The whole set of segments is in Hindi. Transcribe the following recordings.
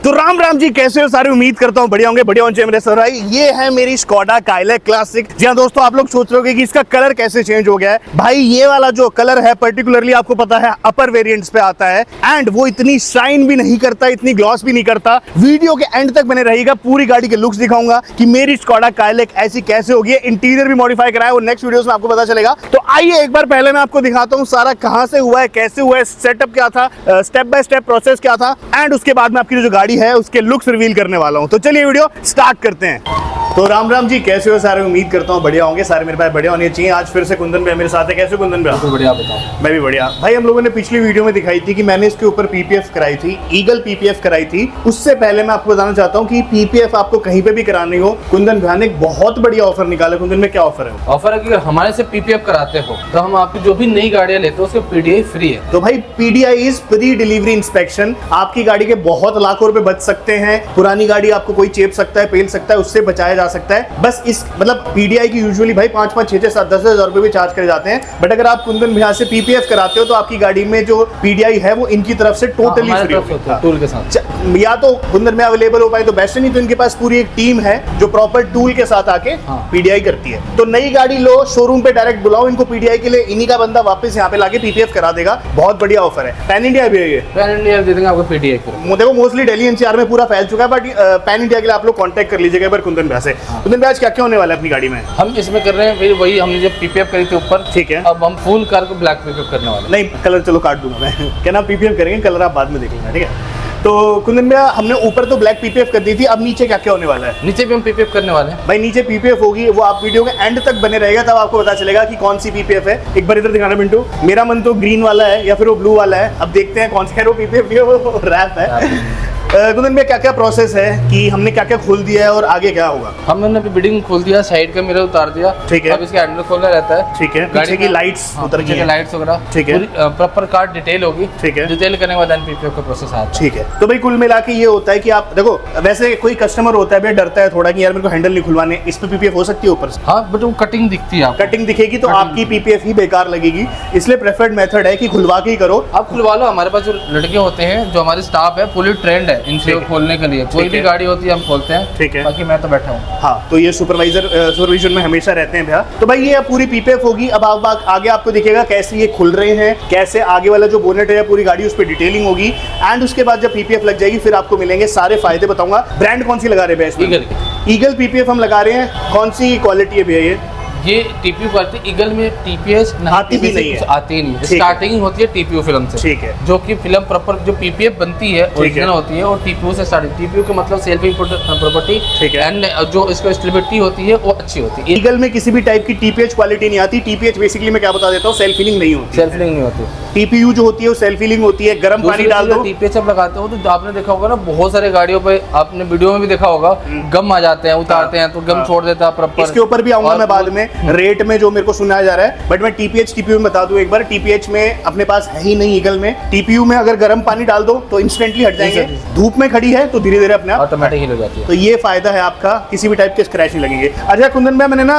तो राम राम जी, कैसे हो सारे? उम्मीद करता हूँ बढ़िया होंगे, बढ़िया होंगे मेरे सर भाई। ये है मेरी स्कोडा काइलैक क्लासिक। जी हाँ दोस्तों, आप लोग सोच रहे होंगे कि इसका कलर कैसे चेंज हो गया है। भाई ये वाला जो कलर है पर्टिकुलरली आपको पता है अपर वेरिएंट्स पे आता है एंड वो इतनी शाइन भी नहीं करता, इतनी ग्लॉस भी नहीं करता। वीडियो के एंड तक बने रहिएगा, पूरी गाड़ी के लुक्स दिखाऊंगा कि मेरी स्कोडा काइलैक ऐसी कैसे होगी। इंटीरियर भी मॉडिफाई कराया, वो नेक्स्ट वीडियोस में आपको पता चलेगा। तो आइए एक बार पहले मैं आपको दिखाता हूँ सारा कहाँ से हुआ है, कैसे हुआ है, सेटअप क्या था, स्टेप बाय स्टेप प्रोसेस क्या था एंड उसके बाद में आपकी जो गाड़ी है उसके लुक्स रिवील करने वाला हूं। तो चलिए वीडियो स्टार्ट करते हैं। तो राम राम जी, कैसे हो सारे? उम्मीद करता हूँ बढ़िया होंगे सारे, मेरे पास बढ़िया होने चाहिए। आज फिर से कुंदन भाई मेरे साथ है। कैसे कुंदन भाई? तो बढ़िया, बताओ। मैं भी बढ़िया। भाई हम लोगों ने पिछली वीडियो में दिखाई थी कि मैंने इसके ऊपर पीपीएफ कराई थी, ईगल पीपीएफ कराई थी। उससे पहले मैं आपको बताना चाहता हूँ कि पीपीएफ आपको कहीं पे भी करानी हो, कुंदन भाई ने एक बहुत बढ़िया ऑफर निकाला। कुंदन में क्या ऑफर है? ऑफर है कि अगर हमारे से पीपीएफ कराते हो तो हम आपकी जो भी नई गाड़ियां लेते हो उसके पीडीआई फ्री है। तो भाई PDI is pre delivery inspection. आपकी गाड़ी के बहुत लाखों रुपए बच सकते हैं। पुरानी गाड़ी आपको कोई चेप सकता है, पेल सकता है, उससे बचाया जा सकता है। बस इस मतलब पीडीआई की यूजुअली भाई 5-5, 6-6, 7, 10 हजार रुपए भी चार्ज करे जाते हैं। बट अगर आप कुंदन भैया से पीपीएफ कराते हो तो आपकी गाड़ी में जो पीडीआई है वो इनकी तरफ से टोटली फ्री होती है, टूल के साथ। या तो कुंदन में अवेलेबल हो पाए तो बेस्ट, नहीं तो इनके पास पूरी एक टीम है जो प्रॉपर टूल के साथ आके पीडीआई करती है। तो नई गाड़ी लो, शोरूम पे डायरेक्ट बुलाओ इनको पीडीआई के लिए, इन्हीं का बंदा वापस यहाँ पे लाके पीपीएफ करा देगा। बहुत बढ़िया ऑफर है। पैन इंडिया भी है ये, पैन इंडिया दे देंगे आपको पीडीआई। देखो मोस्टली दिल्ली एनसीआर में पूरा फैल चुका है, बट पैन इंडिया के लिए आप लोग कांटेक्ट कर लीजिएगा एक बार कुंदन भैया से। कुंदन भैया आज क्या क्या होने वाला है अपनी गाड़ी में? हम इसमें कर रहे हैं फिर वही हमने जब पीपीएफ करी थी ऊपर, ठीक है। अब हम फुल कार को ब्लैक पीपीएफ करने वाले। नहीं कलर चलो काट दूंगा मैं क्या नाम, पीपीएफ करेंगे, कलर आप बाद में देख लेंगे, ठीक है। तो कुंदन भैया हमने ऊपर तो ब्लैक पीपीएफ कर दी थी, अब नीचे क्या क्या होने वाला है? नीचे भी हम पीपीएफ करने वाले हैं। भाई नीचे पीपीएफ होगी, वो आप वीडियो के एंड तक बने रहेगा, तब आपको पता चलेगा कि कौन सी पीपीएफ है। एक बार इधर दिखाना मिंटू। मेरा मन तो ग्रीन वाला है या फिर वो ब्लू वाला है, अब देखते हैं कौन सा है। वो पीपीएफ भी है, वो रैप है। कुंदन में क्या क्या प्रोसेस है कि हमने क्या क्या खोल दिया है और आगे क्या होगा? हमने अभी बिडिंग खोल दिया, साइड का मिरर उतार दिया, ठीक है। अब इसका हैंडल खोलना रहता है, ठीक है। पीछे की लाइट्स उतर गई हैं, लाइट्स वगैरह, ठीक है। प्रॉपर कार डिटेल होगी, ठीक है। डिटेल करने के बाद पीपीएफ का प्रोसेस आता है, ठीक है। तो भाई कुल मिला के ये होता है कि आप देखो, वैसे कोई कस्टमर होता है भैया डरता है थोड़ा कि यार मेरे को हैंडल नहीं खुलवाने, इस पे पीपीएफ हो सकती है ऊपर से? हाँ, बट वो कटिंग दिखती है, कटिंग दिखेगी तो आपकी पीपीएफ ही बेकार लगेगी, इसलिए प्रेफर्ड मेथड है कि खुलवा के ही करो। आप खुलवा लो। हमारे पास जो लड़के होते हैं, जो हमारे स्टाफ है, फुली ट्रेंड है इनसे खोलने के लिए। कोई भी गाड़ी होती है हम खोलते हैं, ठीक है। बाकी मैं तो बैठा हूँ। हाँ, तो ये सुपरविजन में हमेशा रहते हैं भैया। तो भाई ये पूरी पीपीएफ होगी। अब आप आगे आपको दिखेगा कैसे ये खुल रहे हैं, कैसे आगे वाला जो बोनेट है पूरी गाड़ी उस पर डिटेलिंग होगी एंड उसके बाद जब पीपीएफ लग जाएगी फिर आपको मिलेंगे सारे फायदे। बताऊंगा ब्रांड कौन सी लगा रहे हैं भैया? ईगल पीपीएफ हम लगा रहे हैं। कौन सी क्वालिटी है भैया ये टीपीयू करते हैं। ईगल में टीपीएस आती भी नहीं है, आती नहीं है। स्टार्टिंग होती है टीपीयू फिल्म से, ठीक है, जो कि फिल्म प्रॉपर जो पीपीएफ बनती है ओरिजिनल होती है और टीपीयू से स्टार्ट। टीपीयू का मतलब सेल्फ प्रॉपर्टी, ठीक है, एंड जो इसका स्टेबिलिटी होती है वो अच्छी होती है। ईगल में किसी भी टाइप की टीपीएच क्वालिटी नहीं आती। टीपीएच बेसिकली मैं क्या बता देता हूँ, सेल्फ हीलिंग नहीं होती। सेल्फ हीलिंग नहीं होती। टीपीयू जो होती है वो सेल्फ हीलिंग होती है। गर्म पानी डाल दो। टीपीएच जब लगाते हो तो आपने देखा होगा ना, बहुत सारे गाड़ियों पे, आपने वीडियो में भी देखा होगा, गम आ जाते हैं, उतारते हैं तो गम छोड़ देता है प्रॉपर। इसके ऊपर भी आऊंगा मैं बाद में। रेट में जो मेरे को सुनाया जा रहा है, बट मैं टीपीयू में बता दूं एक बार, टीपीएच में अपने पास है ही नहीं ईगल में। टीपीयू में अगर गर्म पानी डाल दो तो इंस्टेंटली हट जाएंगे, धूप में खड़ी है तो धीरे धीरे अपने आप ऑटोमेटिक हिल हो जाती है। तो ये फायदा है आपका, किसी भी टाइप के स्क्रैच नहीं लगेंगे। अच्छा कुंदन भाई, मैंने ना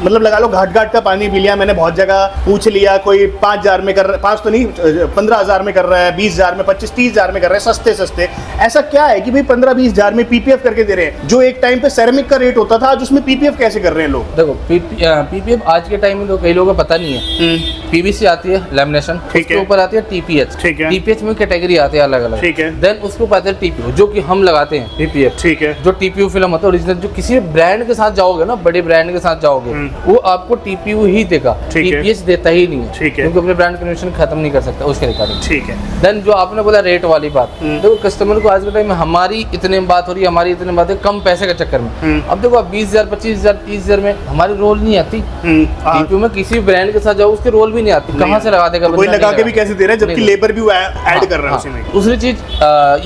मतलब लगा लो घाट का पानी पी लिया मैंने, बहुत जगह पूछ लिया, कोई 5,000 में कर रहा है, 5 तो नहीं 15,000 में कर रहा है, 20,000 में, 25-30,000 में कर रहे हैं, सस्ते। ऐसा क्या है कि भाई 15-20,000 में पीपीएफ करके दे रहे हैं? जो एक टाइम पे सेरेमिक का रेट होता था, आज उसमें पीपीएफ कैसे कर रहे हैं लोग? देखो पीपीएफ आज के टाइम में तो कई लोगों को पता नहीं है। पीवीसी आती है लैमिनेशन, उसके ऊपर आती है टीपीएच। टीपीएच में कैटेगरी आती है अलग अलग, ठीक है। देन उसके ऊपर आता है टीपीयू, जो कि हम लगाते हैं पीपीएफ, ठीक है। जो टीपीयू फिल्म होता है ओरिजिनल, जो किसी ब्रांड के साथ जाओगे ना, बड़े ब्रांड के साथ जाओगे, वो आपको टीपीयू ही देगा, टीपीएच देता ही नहीं है, ठीक है, क्योंकि अपने ब्रांड कन्वेंशन खत्म नहीं कर सकता उसके रिगार्डिंग, ठीक है। देन जो आपने बोला रेट वाली बात, देखो कस्टमर को आज के टाइम में हमारी इतने बात हो रही है, हमारी इतने बात है कम पैसे के चक्कर में। अब देखो 20,000, 25,000, 30,000 में हमारी रोल नहीं आती। टीपीयू में किसी ब्रांड के साथ जाओ उसके रोल भी नहीं आती, कहाँ से लगा देगा? कोई लगा के भी कैसे दे रहा है, जबकि लेबर भी ऐड कर रहा है उसमें। दूसरी चीज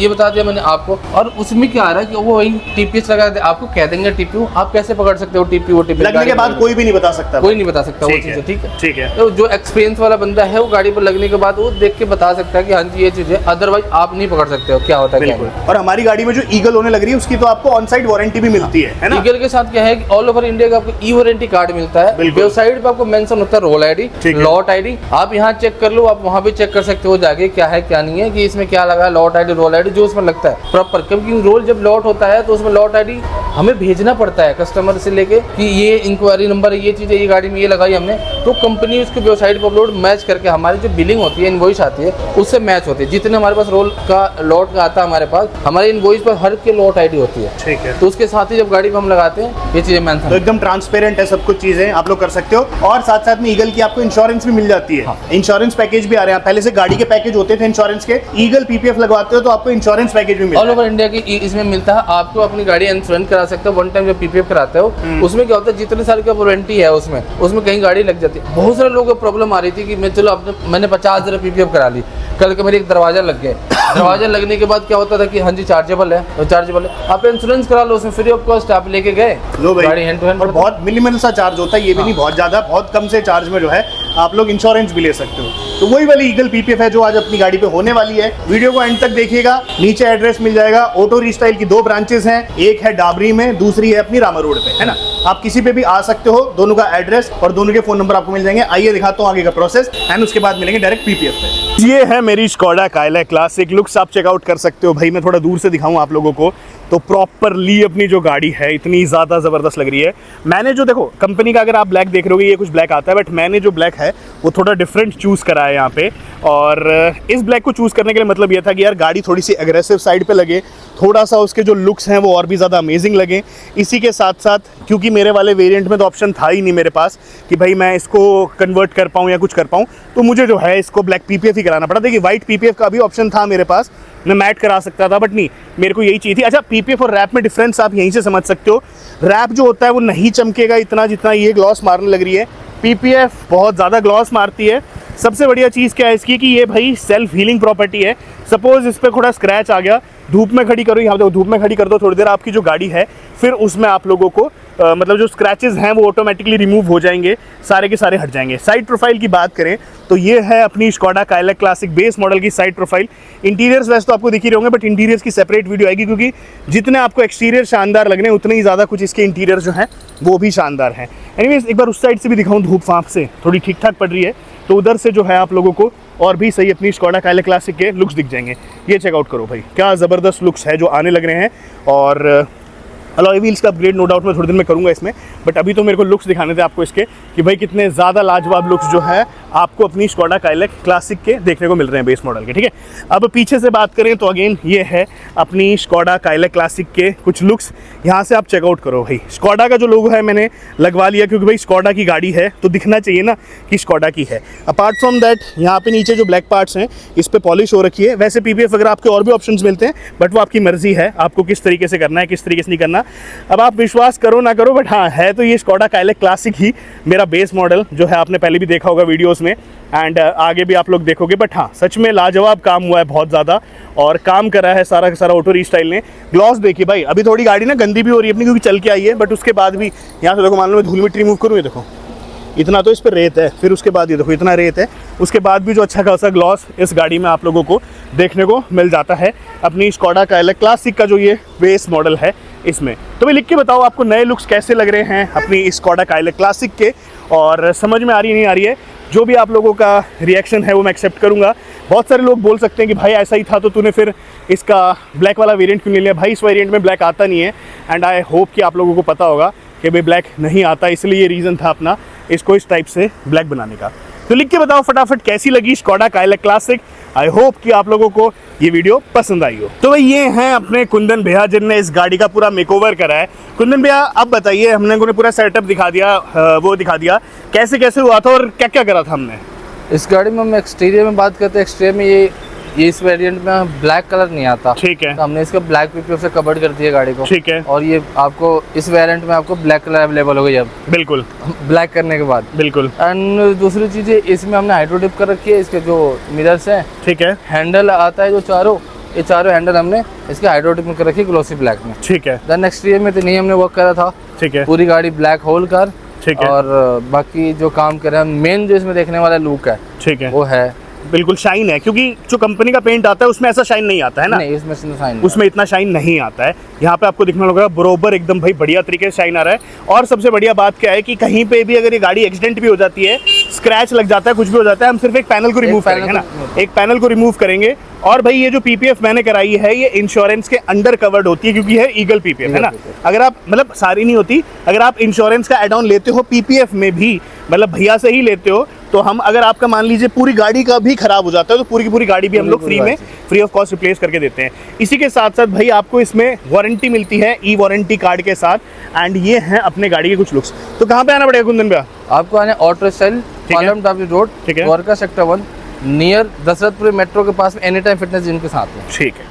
ये बता दिया मैंने आपको, और उसमें क्या आ रहा है कि वो वही टीपीएस लगा दे, आपको कह देंगे टीपीयू, आप कैसे पकड़ सकते हो टीपीयू? लगने के बाद कोई भी नहीं बता सकता, कोई नहीं बता सकता वो चीज़, ठीक है, ठीक है। तो जो एक्सपीरियंस वाला बंदा है वो गाड़ी पर लगने के के बाद वो देख के बता सकता है कि हाँ जी ये चीज़ है, अदरवाइज आप नहीं पकड़ सकते हो क्या होता है क्या नहीं। और हमारी गाड़ी में जो ईगल होने लग रही है उसकी तो आपको ऑन साइड वारंटी भी मिलती है ना? ईगल के साथ क्या है कि ऑल ओवर इंडिया का आपको ई वारंटी कार्ड मिलता है, वेबसाइट पे आपको मेंशन होता है रोल आईडी, लॉट आईडी, आप यहाँ चेक कर लो, आप वहाँ भी चेक कर सकते हो जाके क्या है क्या नहीं है, कि इसमें क्या लगा है, लॉट आईडी रोल आईडी जो उसमें लगता है प्रॉपर, क्योंकि रोल जब लॉट होता है तो उसमें लॉट आईडी हमें भेजना पड़ता है कस्टमर से लेके कि ये इंक्वायरी नंबर है, ये चीज़ है, ये गाड़ी में ये लगाई हमने, तो कंपनी उसके वेबसाइट पर अपलोड मैच करके हमारी जो बिलिंग होती है, इनवॉइस आती है, उससे मैच होती है। जितने हमारे पास रोल का लॉट का आता है हमारे पास, हमारे इनवॉइस पर हर के लॉट आईडी होती है। ठीक है। तो उसके साथ ही जब गाड़ी पे हम लगाते हैं ये चीज़ें मेंशन, तो एकदम ट्रांसपेरेंट है सब कुछ चीजें, आप लोग कर सकते हो। और साथ साथ में ईगल की आपको इंश्योरेंस भी मिल जाती है। इंश्योरेंस पैकेज भी आ रहे हैं, पहले से गाड़ी के पैकेज होते थे इंश्योरेंस के, ईगल पीपीएफ लगवाते हो तो आपको इंश्योरेंस पैकेज भी मिलता है। ऑल ओवर इंडिया की इसमें मिलता है, आपको अपनी गाड़ी इंश्योरेंस करा सकते हो। वन टाइम जब पीपीएफ कराते हो उसमें क्या होता है, जितने साल का वारंटी है उसमें कहीं गाड़ी लग जाती है। बहुत सारे लोगों को प्रॉब्लम आ रही थी कि मैं चलो मैंने 50,000 पीपीएफ करा ली, कल के मेरे एक दरवाजा लग गए, दरवाजा लगने के बाद क्या होता था कि हाँ जी चार्जेबल है, तो चार्जेबल है, आप इंश्योरेंस करा लो, उसमें फ्री ऑफ कॉस्ट आप लेके गए गाड़ी हैंड टू हैंड। और बहुत मिनिमल सा चार्ज होता है, ये भी नहीं बहुत ज्यादा, बहुत कम से चार्ज में जो है आप लोग इंश्योरेंस भी ले सकते हो। तो वही वाली ईगल पीपीएफ है जो आज अपनी गाड़ी पे होने वाली है। वीडियो को एंड तक देखिएगा, नीचे एड्रेस मिल जाएगा। ऑटो रीस्टाइल की 2 ब्रांचेस हैं, एक है डाबरी में, दूसरी है अपनी रामा रोड पे, है ना? आप किसी पे भी आ सकते हो, दोनों का एड्रेस और दोनों के फोन नंबर आपको मिल जाएंगे। आइए दिखाता हूँ आगे का प्रोसेस एंड उसके बाद मिलेंगे डायरेक्ट पीपीएफ पे। ये है मेरी स्कोडा काइलैक क्लासिक, लुक्स आप चेकआउट कर सकते हो। भाई मैं थोड़ा दूर से दिखाऊं आप लोगों को तो प्रॉपरली अपनी जो गाड़ी है इतनी ज़्यादा ज़बरदस्त लग रही है। मैंने जो देखो कंपनी का अगर आप ब्लैक देख रहे हो ये कुछ ब्लैक आता है, बट मैंने जो ब्लैक है वो थोड़ा डिफरेंट चूज़ करा है यहाँ पे। और इस ब्लैक को चूज़ करने के लिए मतलब ये था कि यार गाड़ी थोड़ी सी एग्रेसिव साइड पे लगे, थोड़ा सा उसके जो लुक्स हैं वो और भी ज़्यादा अमेजिंग लगे। इसी के साथ साथ क्योंकि मेरे वाले वेरिएंट में तो ऑप्शन था ही नहीं मेरे पास कि भाई मैं इसको कन्वर्ट कर पाऊँ या कुछ कर पाऊँ, तो मुझे जो है इसको ब्लैक पीपीएफ ही कराना पड़ा। देखिए वाइट पीपीएफ का भी ऑप्शन था मेरे पास, मैं मैट करा सकता था, बट नहीं, मेरे को यही चाहिए थी। अच्छा, पीपीएफ और रैप में डिफरेंस आप यहीं से समझ सकते हो। रैप जो होता है वो नहीं चमकेगा इतना जितना ये ग्लॉस मारने लग रही है, पीपीएफ बहुत ज़्यादा ग्लॉस मारती है। सबसे बढ़िया चीज़ क्या है इसकी कि ये भाई सेल्फ हीलिंग प्रॉपर्टी है। सपोज इस पर थोड़ा स्क्रैच आ गया, धूप में खड़ी करो, यहाँ पे धूप में खड़ी कर दो थोड़ी देर, आपकी जो गाड़ी है फिर उसमें आप लोगों को मतलब जो स्क्रैचेस हैं वो ऑटोमेटिकली रिमूव हो जाएंगे, सारे के सारे हट जाएंगे। साइड प्रोफाइल की बात करें तो ये है अपनी Skoda Kylaq classic base model की साइड प्रोफाइल। इंटीरियर्स वैसे तो आपको दिख ही रहे होंगे, बट इंटीरियर्स की सेपरेट वीडियो आएगी, क्योंकि जितने आपको एक्सटीरियर शानदार लगने उतने ही ज़्यादा कुछ इसके इंटीरियर जो हैं वो भी शानदार हैं। एनीवेज एक बार उस साइड से भी दिखाऊँ, धूप फाँप से थोड़ी ठीक ठाक पड़ रही है, तो उधर से जो है आप लोगों को और भी सही अपनी स्कोडा काइलैक क्लासिक के लुक्स दिख जाएंगे। ये चेकआउट करो भाई, क्या ज़बरदस्त लुक्स है जो आने लग रहे हैं। और अलॉय व्हील्स का अपग्रेड नो डाउट मैं थोड़ी देर में करूँगा इसमें, बट अभी तो मेरे को लुक्स दिखाने थे आपको इसके कि भाई कितने ज़्यादा लाजवाब लुक्स जो है आपको अपनी स्कोडा काइलैक क्लासिक के देखने को मिल रहे हैं बेस मॉडल के। ठीक है, अब पीछे से बात करें तो अगेन ये है अपनी स्कोडा काइलैक क्लासिक के कुछ लुक्स, यहाँ से आप चेकआउट करो भाई। स्कोडा का जो लोगो है मैंने लगवा लिया, क्योंकि भाई स्कोडा की गाड़ी है तो दिखना चाहिए ना कि स्कोडा की है। अपार्ट फ्रॉम दैट यहाँ पे नीचे जो ब्लैक पार्ट्स हैं इस पर पॉलिश हो रखी है। वैसे पीपीएफ वगैरह आपके और भी ऑप्शंस मिलते हैं, बट वो आपकी मर्जी है आपको किस तरीके से करना है किस तरीके से नहीं करना। अब आप विश्वास करो ना करो, बट हाँ है तो ये स्कोडा काइलैक क्लासिक ही मेरा बेस मॉडल जो है, आपने पहले भी देखा होगा वीडियोस में एंड आगे भी आप लोग देखोगे। बट हाँ सच में लाजवाब काम हुआ है बहुत ज़्यादा, और काम करा है सारा का सारा ऑटो रीस्टाइल ने। ग्लॉस देखिए भाई, अभी थोड़ी गाड़ी ना गंदी भी हो रही है अपनी क्योंकि चल के आई है, बट उसके बाद भी यहाँ से देखो, मान लो मैं धूल मिट्टी रिमूव करूँ, ये देखो इतना तो इस पर रेत है, फिर उसके बाद ये देखो इतना रेत है, उसके बाद भी जो अच्छा खासा ग्लॉस इस गाड़ी में आप लोगों को देखने को मिल जाता है अपनी स्कोडा काइलैक क्लासिक का जो ये बेस मॉडल है इसमें। तो भाई लिख के बताओ आपको नए लुक्स कैसे लग रहे हैं अपनी स्कोडा काइलैक क्लासिक के, और समझ में आ रही है नहीं आ रही है। जो भी आप लोगों का रिएक्शन है वो मैं एक्सेप्ट करूँगा। बहुत सारे लोग बोल सकते हैं कि भाई ऐसा ही था तो तूने फिर इसका ब्लैक वाला वेरिएंट क्यों नहीं लिया। भाई इस वेरिएंट में ब्लैक आता नहीं है, एंड आई होप कि आप लोगों को पता होगा कि भाई ब्लैक नहीं आता, इसलिए ये रीज़न था अपना इसको इस टाइप से ब्लैक बनाने का। तो लिख के बताओ फटाफट कैसी लगी Skoda Kylaq classic. I hope कि आप लोगों को ये वीडियो पसंद आई हो। तो भाई ये हैं अपने कुंदन भैया जिनने इस गाड़ी का पूरा मेकओवर करा है। कुंदन भैया अब बताइए, हमने उन्हें पूरा सेटअप दिखा दिया, वो दिखा दिया कैसे कैसे हुआ था और क्या क्या करा था हमने इस गाड़ी में। हम एक्सटीरियर में बात करते हैं, एक्सटीरियर में ये इस वेरिएंट में ब्लैक कलर नहीं आता, ठीक है, तो हमने इसका ब्लैक पीपीएफ से कवर्ड कर दिया गाड़ी को, ठीक है। और ये आपको इस वेरिएंट में आपको ब्लैक कलर अवेलेबल हो गई अब, बिल्कुल ब्लैक करने के बाद, बिल्कुल। एंड दूसरी चीज़ है इसमें हमने हाइड्रो डिप कर रखी है, इसके जो मिरर्स हैं, ठीक है, हैंडल आता है जो चारों, ये चारों हैंडल हमने इसके हाइड्रो डिप में कर रखी है ग्लॉसी ब्लैक में, ठीक है। देन एक्सटीरियर में तो नहीं हमने वर्क करा था, ठीक है, पूरी गाड़ी ब्लैक होल कर, ठीक है, और बाकी जो काम कर रहे हैं मेन जो इसमें देखने वाला लुक है, ठीक है, वो है बिल्कुल शाइन है, क्योंकि जो कंपनी का पेंट आता है उसमें ऐसा शाइन नहीं आता है ना, नहीं इसमें शाइन उसमें इतना शाइन नहीं आता है। यहाँ पे आपको दिखने लगा बरोबर एकदम भाई बढ़िया तरीके से शाइन आ रहा है। और सबसे बढ़िया बात क्या है कि कहीं पे भी अगर ये गाड़ी एक्सीडेंट भी हो जाती है, स्क्रैच लग जाता है, कुछ भी हो जाता है, हम सिर्फ एक पैनल को रिमूव करेंगे ना, एक पैनल को रिमूव करेंगे। और भाई ये जो पीपीएफ मैंने कराई है ये इंश्योरेंस के अंडर कवर्ड होती है, क्योंकि है ईगल पीपीएफ है ना। अगर आप मतलब सारी नहीं होती, अगर आप इंश्योरेंस का एड ऑन लेते हो पीपीएफ में भी, मतलब भैया से ही लेते हो, तो हम अगर आपका मान लीजिए पूरी गाड़ी का भी खराब हो जाता है तो पूरी की पूरी गाड़ी भी हम लोग फ्री ऑफ कॉस्ट रिप्लेस करके देते हैं। इसी के साथ साथ भाई आपको इसमें वारंटी मिलती है ई वारंटी कार्ड के साथ। एंड ये हैं अपने गाड़ी के कुछ लुक्स। तो कहाँ पे आना पड़ेगा कुंदन भैया? आपको आना ऑटो स्टाइल पालम टापी road, Dwarka sector 1 near Dashrathpur metro के पास में एनी टाइम फिटनेस जिम के साथ में। ठीक है।